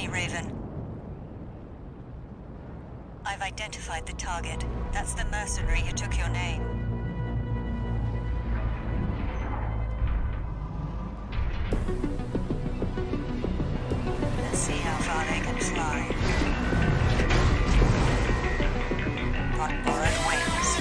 me, Raven. I've identified the target. That's the mercenary who took your name. Let's see how far they can fly. On borrowed wings.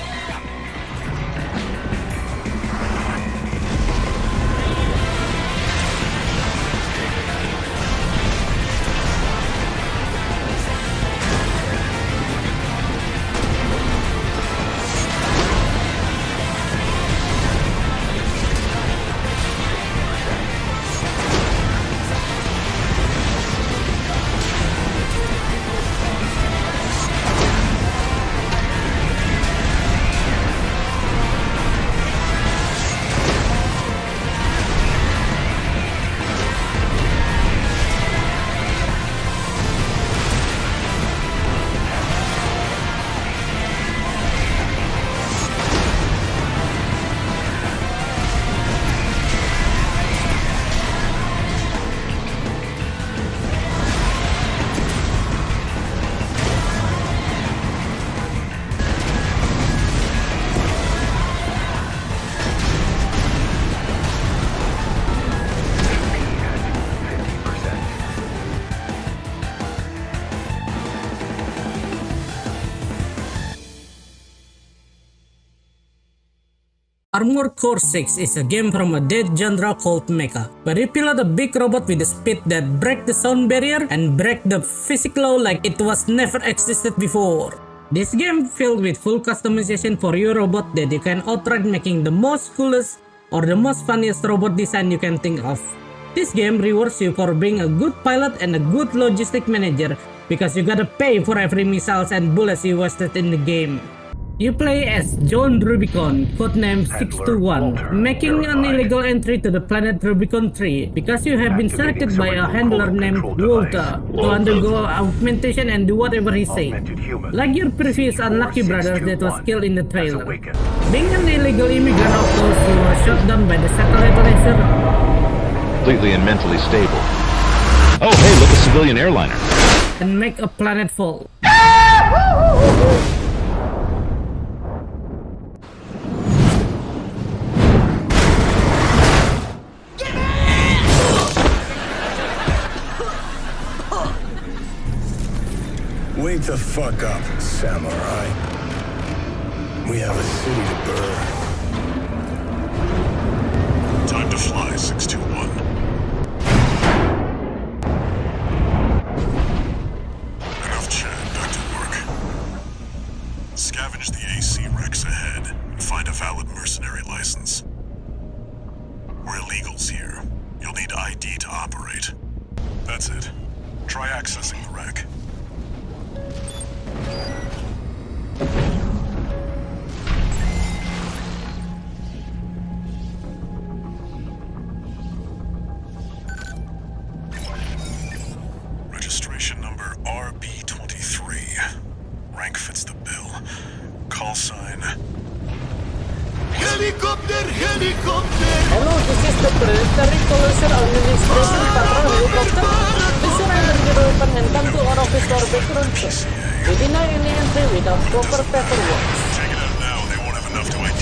Armored Core 6 is a game from a dead genre called Mecha, where you pilot a big robot with a speed that breaks the sound barrier and break the physics law like it was never existed before. This game filled with full customization for your robot that you can outright making the most coolest or the most funniest robot design you can think of. This game rewards you for being a good pilot and a good logistic manager because you gotta pay for every missiles and bullets you wasted in the game. You play as John Rubicon, codename 621, making an illegal entry to the planet Rubicon 3 because you have been selected by a handler named Walter to undergo augmentation and do whatever he says. Like your previous unlucky brother that was killed in the trailer. Being an illegal immigrant, of course, you were shot down by the satellite laser. Completely and mentally stable. Oh hey, look, a civilian airliner. And make a planet fall. Wake the fuck up, samurai. We have a city to burn. Time to fly, 621. Enough chat, back to work. Scavenge the AC Rex ahead and find a valid mercenary license. We're illegals here. You'll need ID to operate. That's it. Try accessing the wreck. Registration number RB23. Rank fits the bill. Call sign. Helicopter! Helicopter! Hello, this is the Planetary Colossal Administration Patrol Helicopter. Please surrender your weapon and come to our office for background check. We deny any entry without proper paperwork. Take it out now, they won't have enough to ID.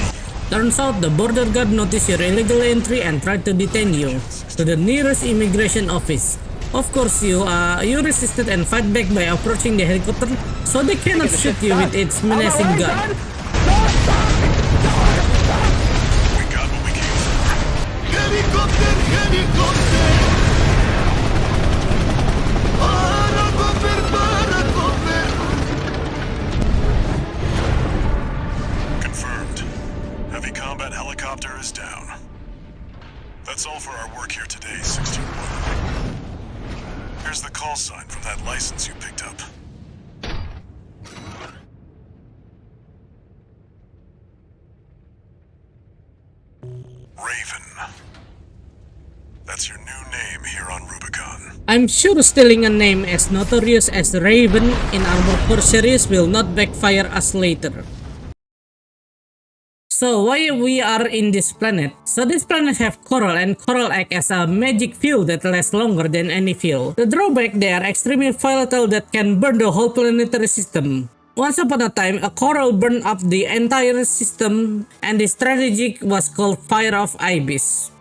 Turns out the border guard noticed your illegal entry and tried to detain you to the nearest immigration office. Of course, you resisted and fight back by approaching the helicopter, so they cannot shoot you with its menacing gun. We got what we came for. Helicopter! Helicopter! Paracover! Paracover! Confirmed. Heavy combat helicopter is down. That's all for our work here today, 621. Here's the call sign from that license you picked up. Raven. That's your new name here on Rubicon. I'm sure stealing a name as notorious as Raven in Armored Core series will not backfire us later. So why we are in this planet? So this planet have coral, and coral act as a magic fuel that lasts longer than any fuel. The drawback, they are extremely volatile that can burn the whole planetary system. Once upon a time, a coral burned up the entire system, and the strategy was called Fire of Ibis.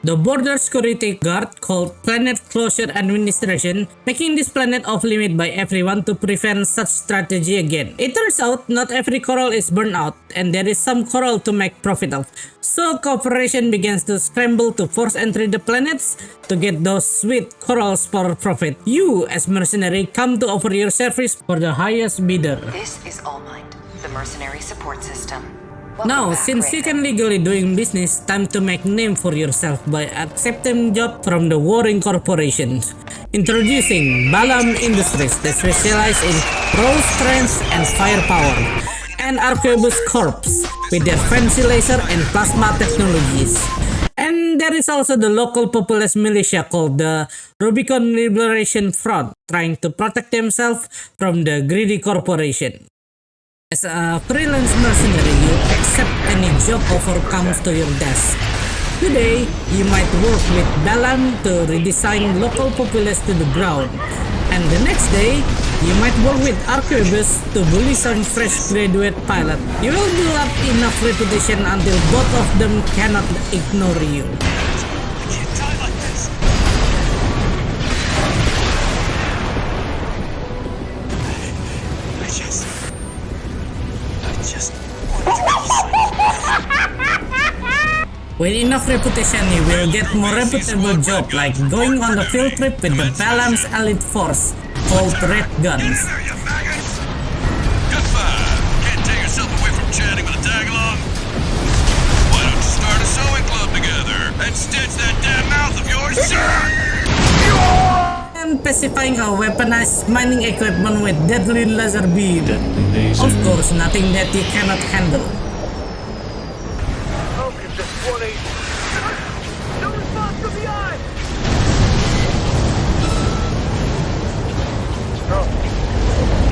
The border security guard called Planet Closure Administration, making this planet off limit by everyone to prevent such strategy again. It turns out not every coral is burned out, and there is some coral to make profit of. So cooperation begins to scramble to force entry the planets to get those sweet corals for profit. You, as mercenary, come to offer your service for the highest bidder. This is All Might, the mercenary support system. Now, since you can legally doing business, time to make name for yourself by accepting job from the warring corporations. Introducing Balam Industries that specialize in raw strength and firepower, and Arquebus Corps with their fancy laser and plasma technologies. And there is also the local populist militia called the Rubicon Liberation Front, trying to protect themselves from the greedy corporation. As a freelance mercenary, you accept any job offer comes to your desk. Today, you might work with Balam to redesign local populace to the ground. And the next day, you might work with Arquebus to bully some fresh graduate pilot. You will build up enough reputation until both of them cannot ignore you. With enough reputation, you will get more reputable job like going on a field trip with the Balam's elite force called Red Guns. Good five. Can't take yourself away from chatting with a tag-along? Why don't you start a sewing club together and stitch that damn mouth of yours shut? And pacifying a weaponized mining equipment with deadly laser beam. Of course, nothing that you cannot handle.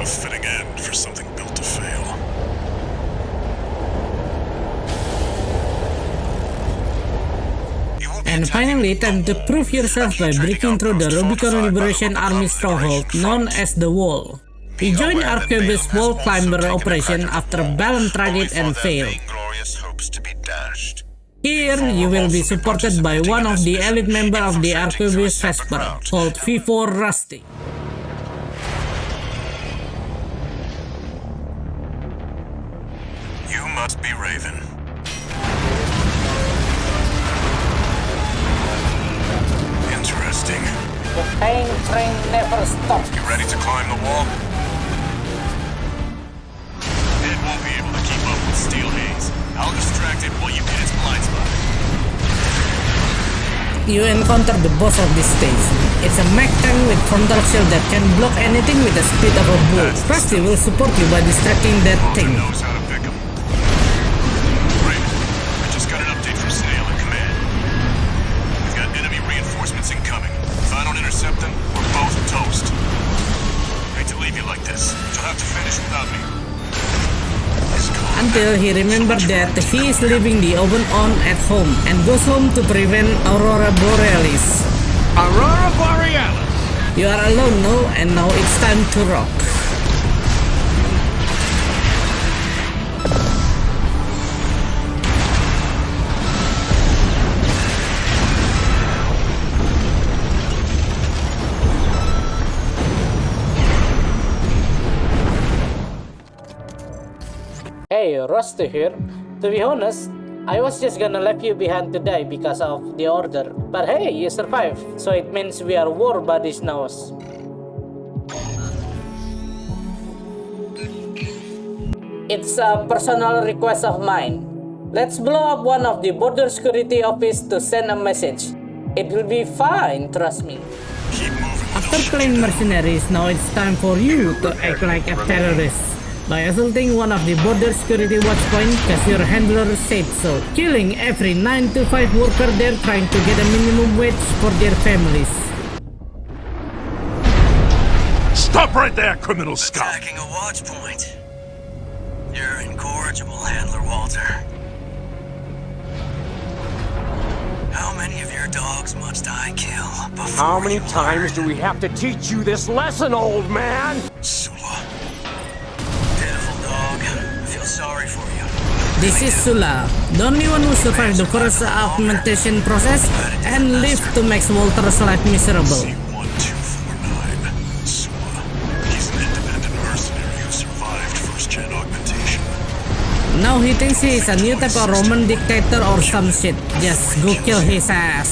A fitting end for something built to fail. And finally, time to prove yourself by breaking through the Rubicon Liberation Army stronghold known as the Wall. We joined Arquebus wall climber operation after Balam tried it and failed. Here, you will be supported by one of the elite members of the Arquebus Vesper, called V4 Rusty. You must be Raven. Interesting. The pain train never stops. You ready to climb the wall? It won't be able to keep up with Steel Haze. I'll distract it while you hit its blind spot. You encounter the boss of this stage. It's a mech tank with frontal shield that can block anything with the speed of a bull. Rusty will support you by distracting that thing. Knows how to pick 'em. Raven, I just got an update from Snail in command. We've got enemy reinforcements incoming. If I don't intercept them, we're both toast. Hate to leave you like this, but you'll have to finish without me. Until he remembers that he is leaving the oven on at home and goes home to prevent Aurora Borealis. Aurora Borealis! You are alone now, and now it's time to rock. Hey, Rusty here. To be honest, I was just gonna leave you behind to die because of the order. But hey, you survived, so it means we are war buddies now. It's a personal request of mine. Let's blow up one of the border security office to send a message. It will be fine, trust me. After playing mercenaries, now it's time for you to act like a terrorist. By assaulting one of the border security watchpoint because your handler said so, killing every 9 to 5 worker there trying to get a minimum wage for their families. Stop right there, criminal scum! Attacking a watch point. You're incorrigible, Handler Walter. many of your dogs must I kill before How many you times do learn? we have to teach you this lesson, old man? Sula. Pitiful dog. I feel sorry for you. This is Sula, the only one who survived the first augmentation process and lived to make Walter's life miserable. C1249. Sula. He's an independent mercenary who survived first-gen augmentation. Now he thinks he is a new type of Roman dictator or some shit. Just go kill his ass.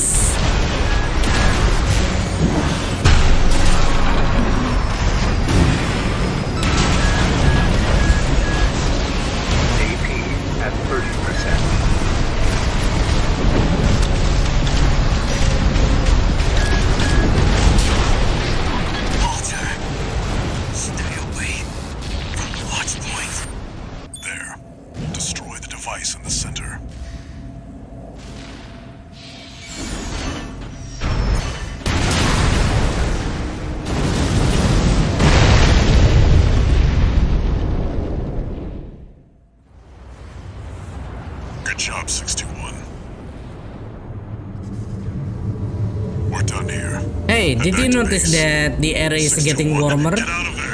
At 30%. Walter, stay away from the watch point. There. Destroy the device in the center. Good job, 621. We're done here. Hey, Head did back you to notice base. that the air is getting 621, warmer? Get out of there.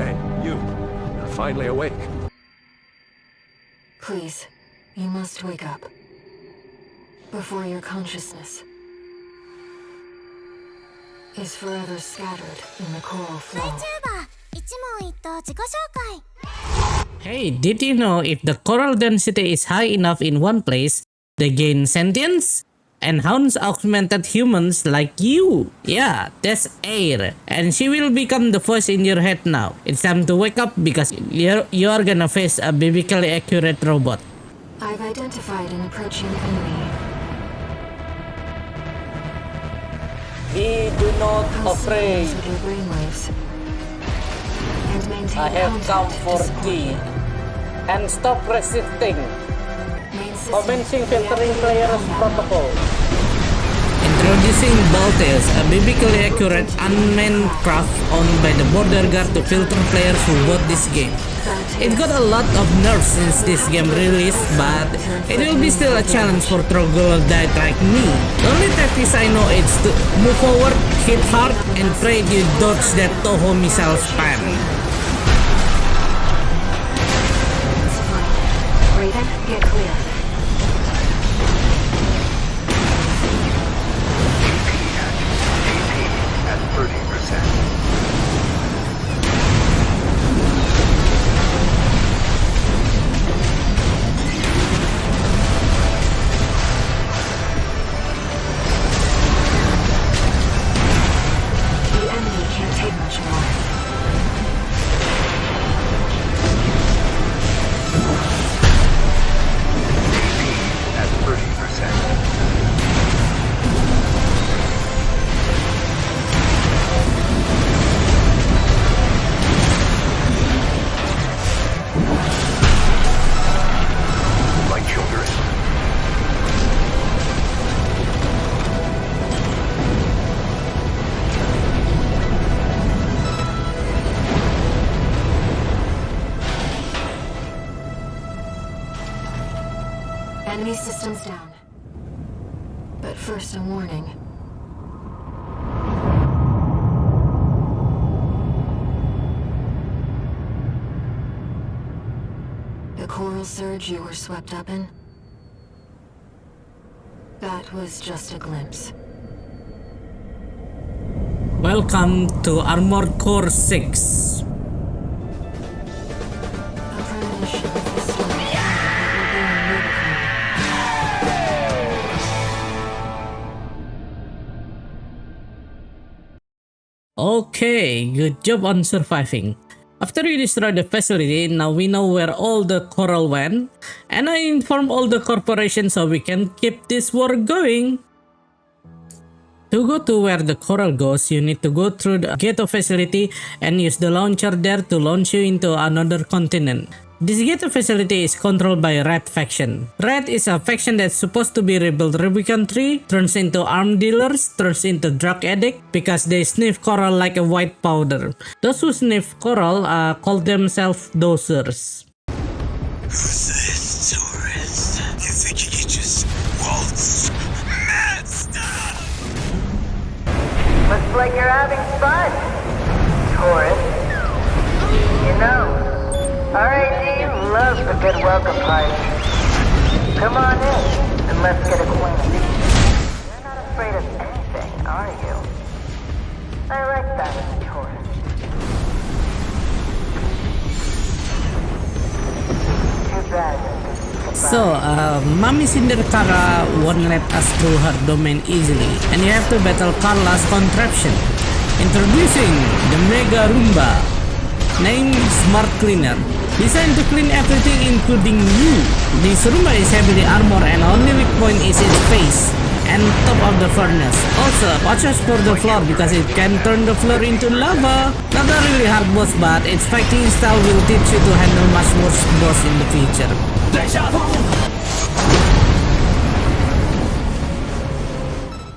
Hey, you're finally awake. Please, you must wake up. Before your consciousness is forever scattered in the coral flow. Hey, did you know if the coral density is high enough in one place, they gain sentience? And hounds augmented humans like you. Yeah, that's Air. And she will become the voice in your head now. It's time to wake up because you're gonna face a biblically accurate robot. I've identified an approaching enemy. Be do not afraid. With your brainwaves. And maintain I have come contact for to support key. you. And stop resisting. Main system Commencing filtering reactivating players combat protocol. Introducing Baltails, a biblically accurate unmanned craft owned by the border guard to filter players who bought this game. It got a lot of nerfs since this game released, but it will be still a challenge for troglodyte like me. The only tactics I know is to move forward, hit hard, and pray you dodge that Toho missile spam. Raven, get clear. At 30%. The enemy can't take much more. At 30%. My children. Enemy systems down. But first, a warning. The coral surge you were swept up in? That was just a glimpse. Welcome to Armored Core 6. A premonition of the storm that will be in Rubicon. Okay, good job on surviving. After we destroyed the facility, now we know where all the coral went, and I informed all the corporations so we can keep this war going. To go to where the coral goes, you need to go through the ghetto facility and use the launcher there to launch you into another continent. This ghetto facility is controlled by Red faction. Red is a faction that's supposed to be rebuild Rubicon 3, turns into arm dealers, turns into drug addict because they sniff coral like a white powder. Those who sniff coral call themselves dosers. Who's this, tourist? You think you can just waltz? Mad stuff! Looks like you're having fun, tourist. You know, RAD loves a good welcome party. Come on in, and let's get acquainted. You're not afraid of anything, are you? I like that, tourist. Too bad. So, Mami Cinderkara won't let us through her domain easily, and you have to battle Carla's contraption. Introducing the Mega Roomba, named Smart Cleaner, designed to clean everything including you. This Roomba is heavily armored and only weak point is its face and top of the furnace. Also, watch out for the floor because it can turn the floor into lava. Not a really hard boss, but its fighting style will teach you to handle much worse boss in the future.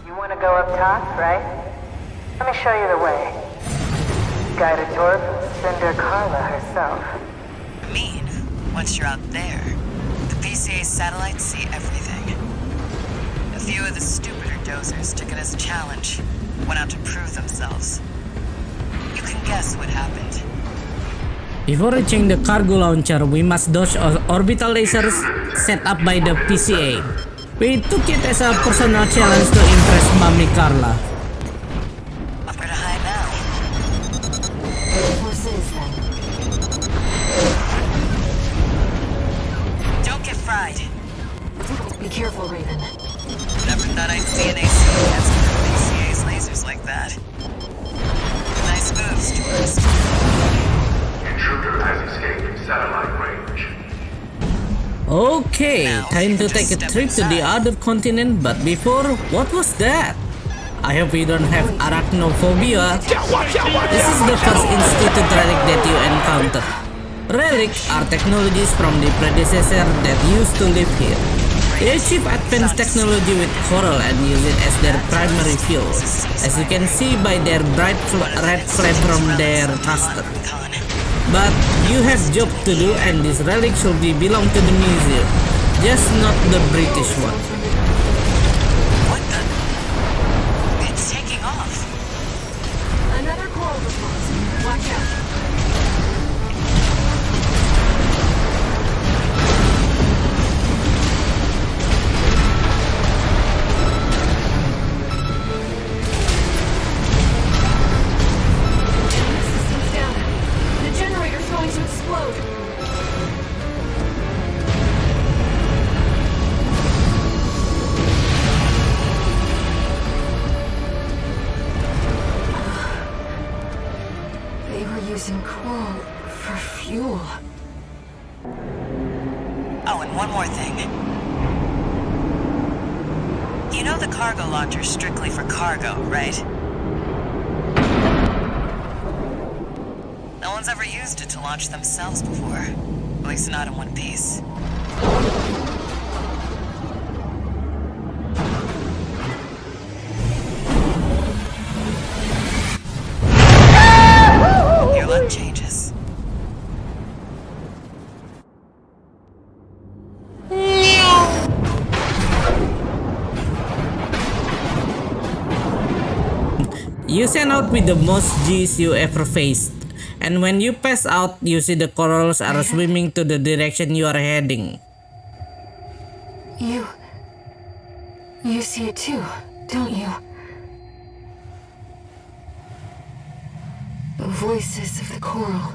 You want to go up top, right? Let me show you the way. Guided tour from Cinder Carla herself. I mean, once you're out there, the PCA satellites see everything. A few of the stupider dozers took it as a challenge, went out to prove themselves. You can guess what happened. Before reaching the cargo launcher, we must dodge orbital lasers set up by the PCA. We took it as a personal challenge to impress Mami Carla. Up where to hide now? Don't get fried. Be careful, Raven. Never thought I'd see an AC answer from PCA's lasers like that. Nice moves, tourist. Intruder has escaped satellite range. Okay, time to take a trip to the other continent, but before, what was that? I hope you don't have arachnophobia. This is the first institute relic that you encounter. Relic are technologies from the predecessor that used to live here. They achieve advanced technology with coral and use it as their primary fuel, as you can see by their bright red flame from their thruster. But you have job to do and this relic should belong to the museum, just not the British one. What the? It's taking off. Another coral response. Watch out. System's down. The generator's going to explode. They were using coral for fuel. Oh, and one more thing. You know the cargo launcher's strictly for cargo, right? No one's ever used it to launch themselves before. At least not in one piece. Your luck changes. You send out with the most G's you ever faced. And when you pass out, you see the corals are swimming to the direction you are heading. You see it too, don't you? The voices of the coral.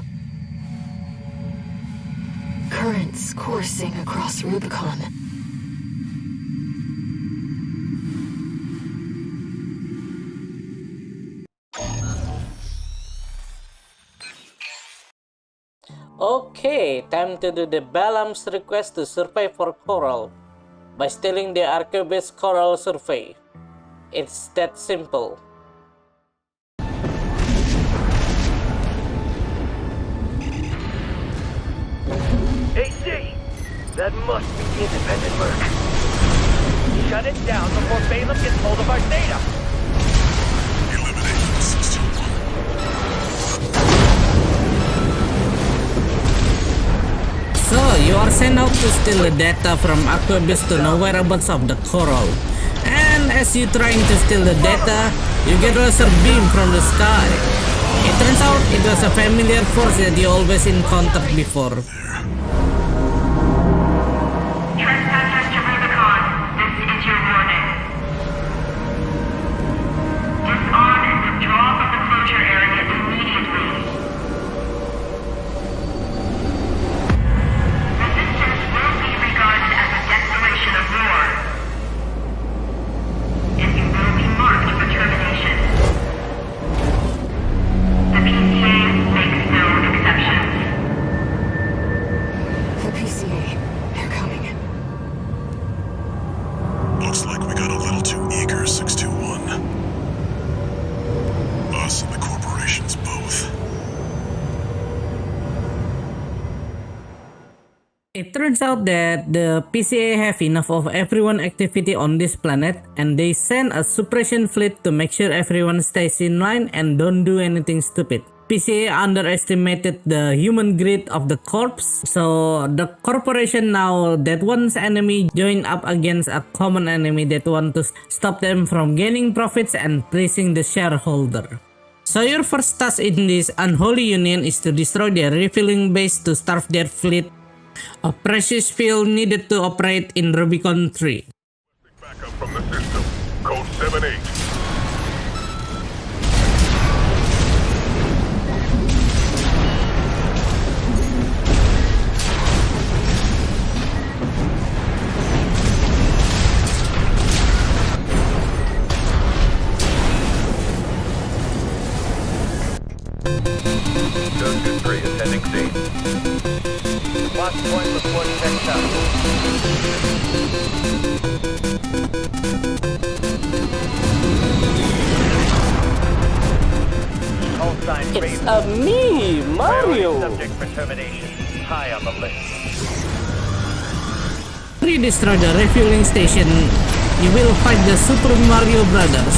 Currents coursing across Rubicon. Okay, time to do the Balaam's request to survey for coral by stealing the Archibald's coral survey. It's that simple. AC! That must be the independent merc. Shut it down before Balaam gets hold of our data! Eliminate 61. So, you are sent out to steal the data from Overboost to know whereabouts of the coral. And as you trying to steal the data, you get a laser beam from the sky. It turns out it was a familiar force that you always encountered before. Trespassers to Rubicon, this is your warning. Disarm and withdraw from the closure area immediately. Resistance will be regarded as a declaration of war. And you will be marked for termination. The PCA makes no exceptions. The PCA. They're coming. Looks like we got a little too eager, 621. Us and the corporations both. It turns out that the PCA have enough of everyone activity on this planet, and they send a suppression fleet to make sure everyone stays in line and don't do anything stupid. PCA underestimated the human greed of the corps, so the corporation now that one's enemy join up against a common enemy that want to stop them from gaining profits and pleasing the shareholder. So your first task in this unholy union is to destroy their refueling base to starve their fleet, a precious fuel needed to operate in Rubicon 3. Backup from the system. Code 78. Junction 3 attending scene. Box point report checked out. Call sign It's Raven. me, Mario! Subject for termination. High on the list. After you destroy the refueling station, you will fight the Super Mario Brothers.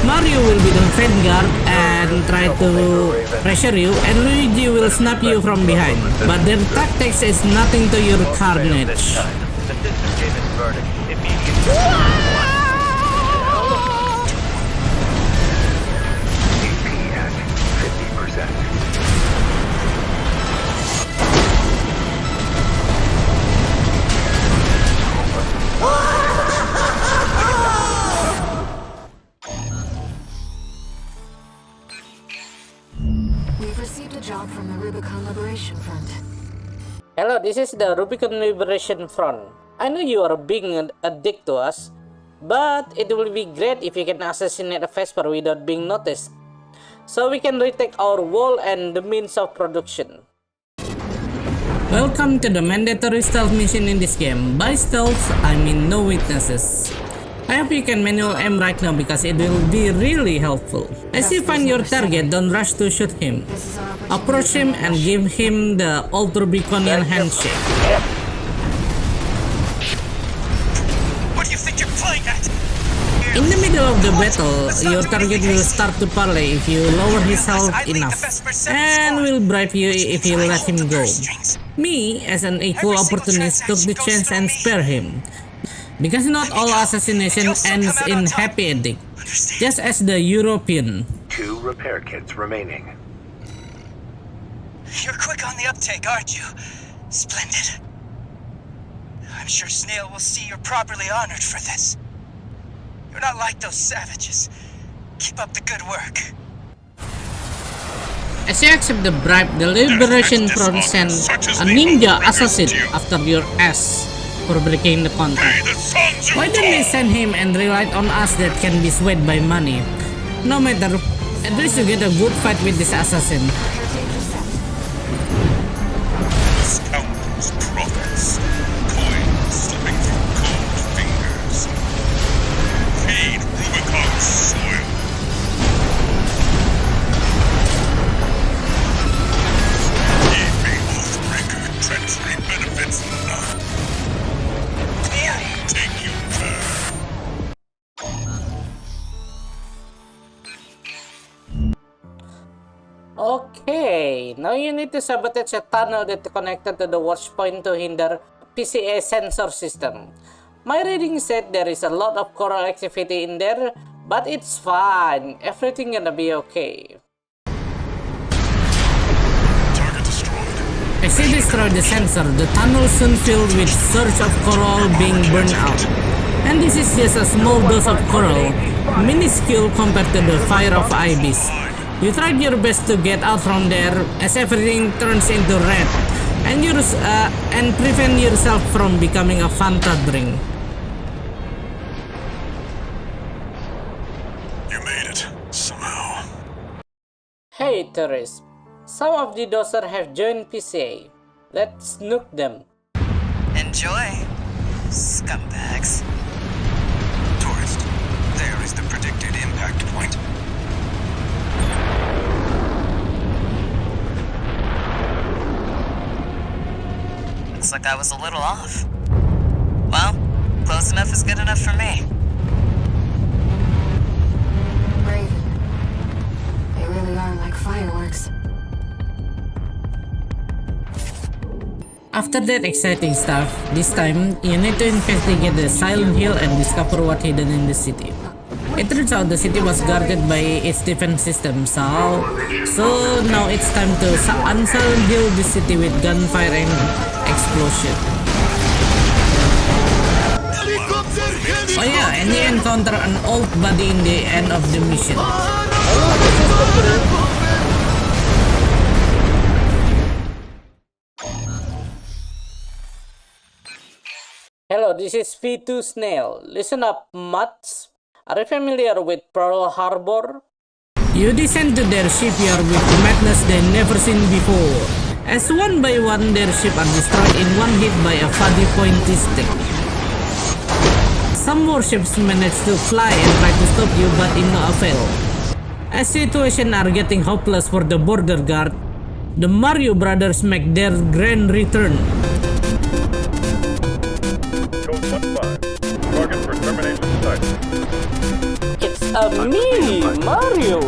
Mario will be the vanguard and try to pressure you, and Luigi will snap you from behind. But their tactics is nothing to your carnage. The system gave its verdict. Immediately. AP at 50%. We've received a job from the Rubicon Liberation Front. Hello, this is the Rubicon Liberation Front. I know you are being a dick to us, but it will be great if you can assassinate a Vesper without being noticed, so we can retake our wall and the means of production. Welcome to the mandatory stealth mission in this game. By stealth, I mean no witnesses. I hope you can manual aim right now because it will be really helpful. As you find your target, don't rush to shoot him. Approach him and give him the old Rubiconian handshake. What do you think you're playing at? In the middle of the battle, your target will start to parley if you lower his health enough, and will bribe you if you let him go. Me, as an equal opportunist, took the chance and spare him. Because not all assassination ends in happy ending, just as the European. 2 repair kits remaining. You're quick on the uptake, aren't you? Splendid. I'm sure Snail will see you're properly honored for this. You're not like those savages. Keep up the good work. As you accept the bribe, the Liberation Front sent a ninja assassin after your ass for breaking the contract. Why don't they send him and rely on us that can be swayed by money? No matter, at least you get a good fight with this assassin. Scoundrels, profits, coins slipping through cold fingers. Feed Rubicon soil. Gave me Oathbreaker treachery benefit. now you need to sabotage a tunnel that connected to the watch point to hinder PCA sensor system. My reading said there is a lot of coral activity in there, but it's fine. Everything gonna be okay. Target destroyed. As you destroy the sensor, the tunnel soon filled with surge of coral being burned out. And this is just a small dose of coral, minuscule compared to the fire of Ibis. You tried your best to get out from there as everything turns into red, and prevent yourself from becoming a Fanta drink. You made it, somehow. Hey tourists, some of the dozer have joined PCA. Let's nuke them. Enjoy, scumbags. Tourist, there is the predicted impact point. Looks like I was a little off. Well, close enough is good enough for me. Raven. They really are like fireworks. After that exciting stuff, this time you need to investigate the Silent Hill and discover what's hidden in the city. It turns out the city was guarded by its defense system, so now it's time to unsilent hill the city with gunfire and explosion. Oh yeah, and you encounter an old body in the end of the mission. Hello, this is V2 Snail. Listen up, mutts. Are you familiar with Pearl Harbor? You descend to their shipyard with madness they never seen before, as one by one their ship are destroyed in one hit by a fuddy pointy stick. Some warships manage to fly and try to stop you, but in no avail. As situations are getting hopeless for the border guard, the Mario brothers make their grand return. Code 1-5. Target for termination site. It's me, Mario!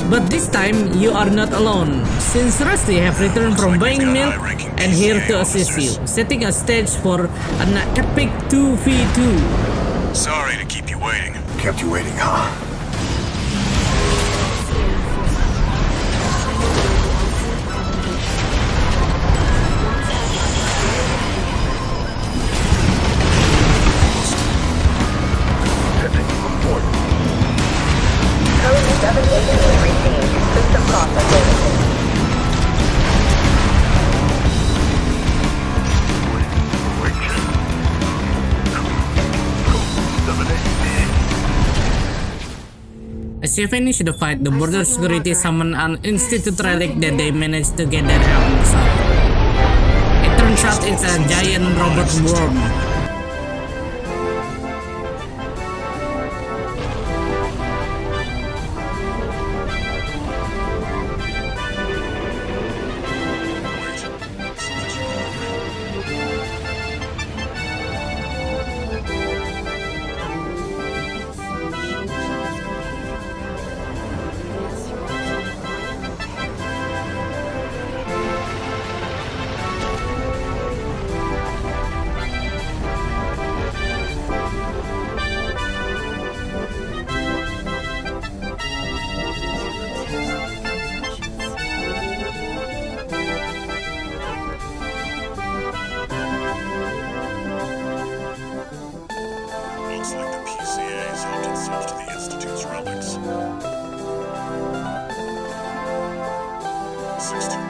But this time, you are not alone, since Rusty have returned from buying milk and here to assist you, setting a stage for an epic 2v2. Sorry to keep you waiting. Kept you waiting, huh? Code 788 received. System processing. As you finish the fight, the border security summon an institute relic that they managed to get their hands on. It turns out it's a giant robot worm. Looks like the PCA has helped itself to the Institute's relics. 16